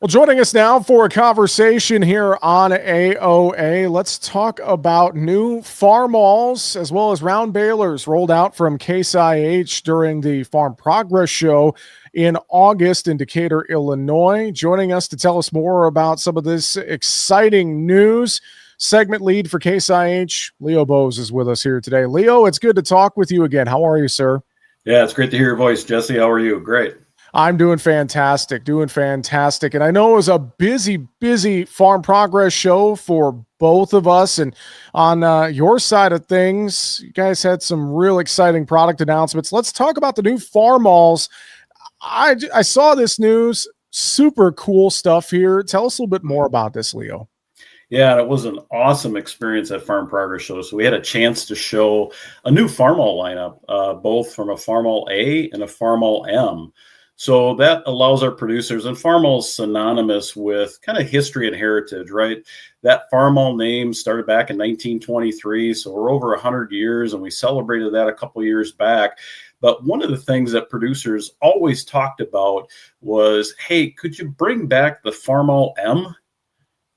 Well, joining us now for a conversation here on AOA, let's talk about new Farmalls as well as round balers rolled out from Case IH during the Farm Progress Show in August in Decatur, Illinois. Joining us to tell us more about some of this exciting news, segment lead for Case IH, Leo Bose is with us here today. Leo, it's good to talk with you again. How are you, sir? Yeah, it's great to hear your voice, Jesse. How are you? Great. I'm doing fantastic. And I know it was a busy Farm Progress show for both of us. And on your side of things, you guys had some real exciting product announcements. Let's talk about the new Farmalls. I saw this news, super cool stuff here. Tell us a little bit more about this, Leo. Yeah, it was an awesome experience at Farm Progress Show. So we had a chance to show a new Farmall lineup, both from a Farmall A and a Farmall M. So that allows our producers, and Farmall is synonymous with kind of history and heritage, right? That Farmall name started back in 1923, so we're over 100 years, and we celebrated that a couple years back. But one of the things that producers always talked about was, hey, could you bring back the Farmall M?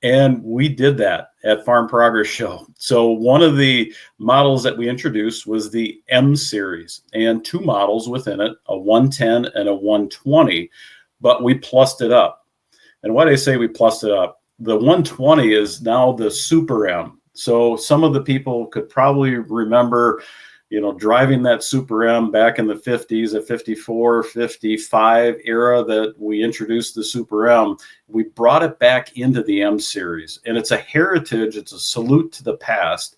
And we did that at Farm Progress Show. So one of the models that we introduced was the M series, and two models within it, a 110 and a 120, but we plussed it up. And why do I say we plussed it up? The 120 is now the Super M. So some of the people could probably remember, driving that Super M back in the 50s, the 54, 55 era that we introduced the Super M. We brought it back into the M series, and it's a heritage. It's a salute to the past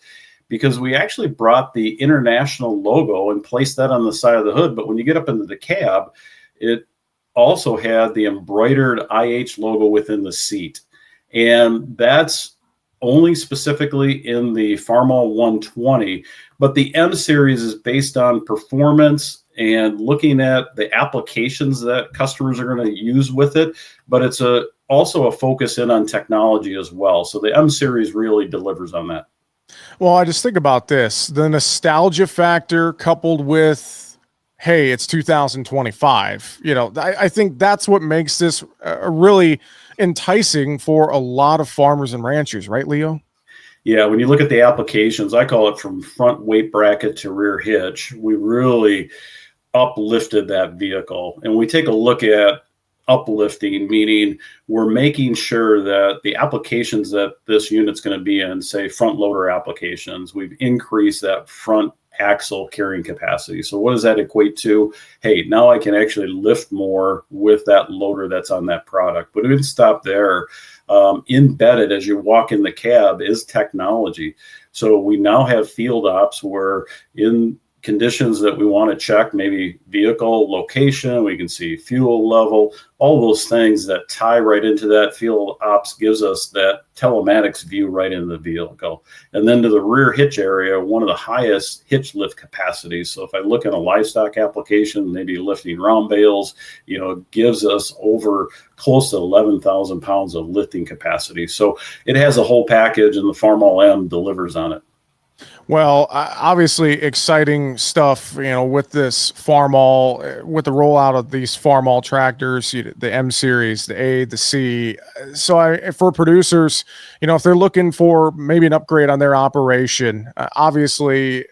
because we actually brought the international logo and placed that on the side of the hood. But when you get up into the cab, it also had the embroidered IH logo within the seat. And that's only specifically in the Farmall 120, but the M series is based on performance and looking at the applications that customers are going to use with it, but it's also a focus in on technology as well. So the M series really delivers on that. Well, I just think about this, the nostalgia factor coupled with, hey, it's 2025. I think that's what makes this really enticing for a lot of farmers and ranchers, right, Leo? Yeah, when you look at the applications, I call it from front weight bracket to rear hitch. We really uplifted that vehicle. And we take a look at uplifting, meaning we're making sure that the applications that this unit's going to be in, say front loader applications, we've increased that front axle carrying capacity. So what does that equate to? Hey, now I can actually lift more with that loader that's on that product. But it didn't stop there. Embedded as you walk in the cab is technology. So we now have field ops where in conditions that we want to check, maybe vehicle location, we can see fuel level, all those things that tie right into that. Field ops gives us that telematics view right into the vehicle. And then to the rear hitch area, one of the highest hitch lift capacities. So if I look at a livestock application, maybe lifting round bales, it gives us over close to 11,000 pounds of lifting capacity. So it has a whole package, and the Farmall M delivers on it. Well, obviously exciting stuff, with this Farmall, with the rollout of these Farmall tractors, the M series, the A, the C. So for producers, if they're looking for maybe an upgrade on their operation, obviously,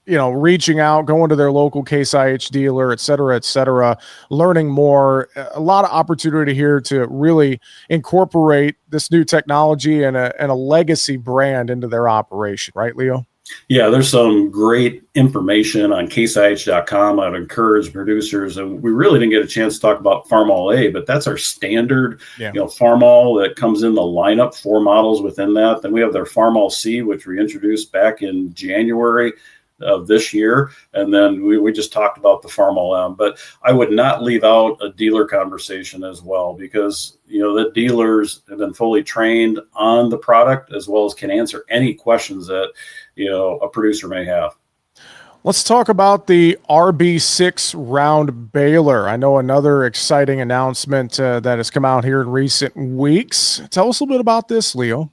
reaching out, going to their local Case IH dealer, et cetera, learning more, a lot of opportunity here to really incorporate this new technology and a legacy brand into their operation, right, Leo? Yeah, there's some great information on caseih.com. I'd encourage producers, and we really didn't get a chance to talk about Farmall A, but that's our standard, Farmall that comes in the lineup, 4 models within that. Then we have their Farmall C, which we introduced back in January of this year. And then we just talked about the Farmall M, but I would not leave out a dealer conversation as well, because, the dealers have been fully trained on the product as well as can answer any questions that, a producer may have. Let's talk about the RB6 round baler. I know another exciting announcement that has come out here in recent weeks. Tell us a little bit about this, Leo.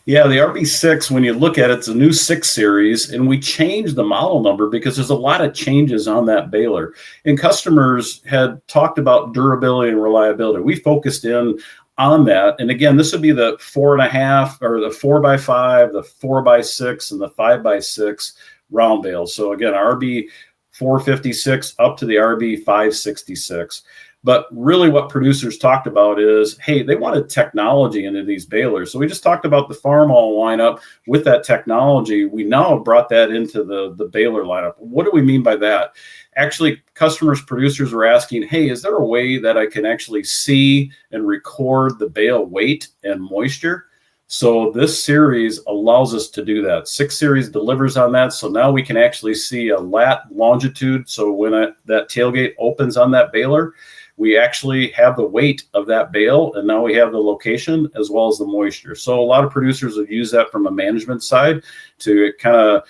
Yeah, the RB6, when you look at it, it's a new 6 series, and we changed the model number because there's a lot of changes on that baler. And customers had talked about durability and reliability. We focused in on that. And again, this would be the 4.5 or the 4x5, the 4x6, and the 5x6 round bales. So again, RB 456 up to the RB 566. But really what producers talked about is, hey, they wanted technology into these balers. So we just talked about the Farmall lineup with that technology. We now have brought that into the baler lineup. What do we mean by that? Actually, customers, producers were asking, hey, is there a way that I can actually see and record the bale weight and moisture? So this series allows us to do that. 6 series delivers on that. So now we can actually see a lat longitude. So when that tailgate opens on that baler, we actually have the weight of that bale, and now we have the location as well as the moisture. So a lot of producers would use that from a management side to kind of,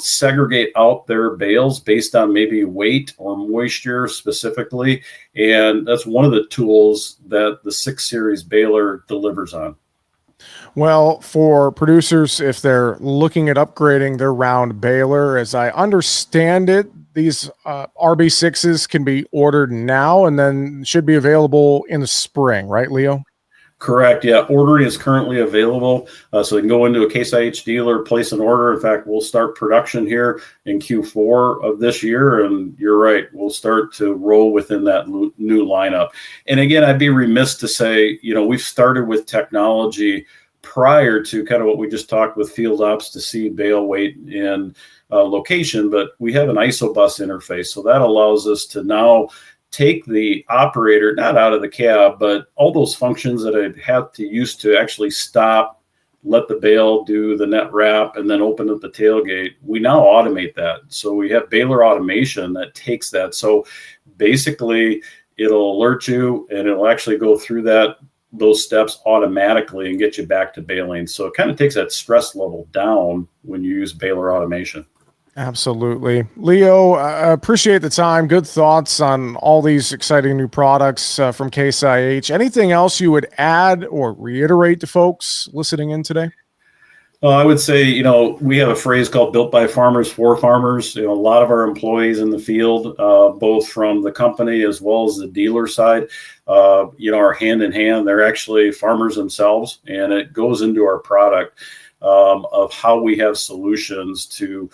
segregate out their bales based on maybe weight or moisture specifically. And that's one of the tools that the 6 series baler delivers on. Well, for producers, if they're looking at upgrading their round baler, as I understand it, these RB6s can be ordered now and then should be available in the spring, right, Leo? Correct. Yeah. Ordering is currently available. So you can go into a Case IH dealer, place an order. In fact, we'll start production here in Q4 of this year. And you're right, we'll start to roll within that new lineup. And again, I'd be remiss to say, we've started with technology prior to kind of what we just talked with field ops to see bale weight and location, but we have an ISOBus interface. So that allows us to now take the operator, not out of the cab, but all those functions that I'd have to use to actually stop, let the bale do the net wrap, and then open up the tailgate. We now automate that. So we have baler automation that takes that. So basically, it'll alert you and it'll actually go through those steps automatically and get you back to baling. So it kind of takes that stress level down when you use baler automation. Absolutely. Leo, I appreciate the time. Good thoughts on all these exciting new products from Case IH. Anything else you would add or reiterate to folks listening in today? I would say, we have a phrase called built by farmers for farmers. A lot of our employees in the field, both from the company as well as the dealer side, are hand in hand. They're actually farmers themselves, and it goes into our product of how we have solutions to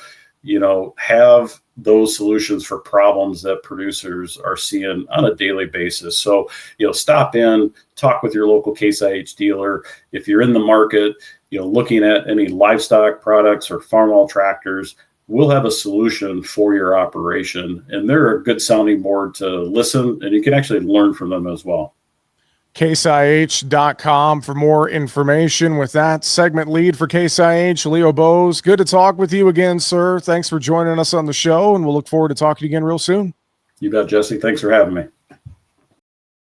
have those solutions for problems that producers are seeing on a daily basis. So, stop in, talk with your local Case IH dealer. If you're in the market, looking at any livestock products or Farmall tractors, we'll have a solution for your operation. And they're a good sounding board to listen, and you can actually learn from them as well. CaseIH.com for more information. With that, segment lead for Case IH, Leo Bose. Good to talk with you again, sir. Thanks for joining us on the show, and we'll look forward to talking again real soon. You bet, Jesse. Thanks for having me.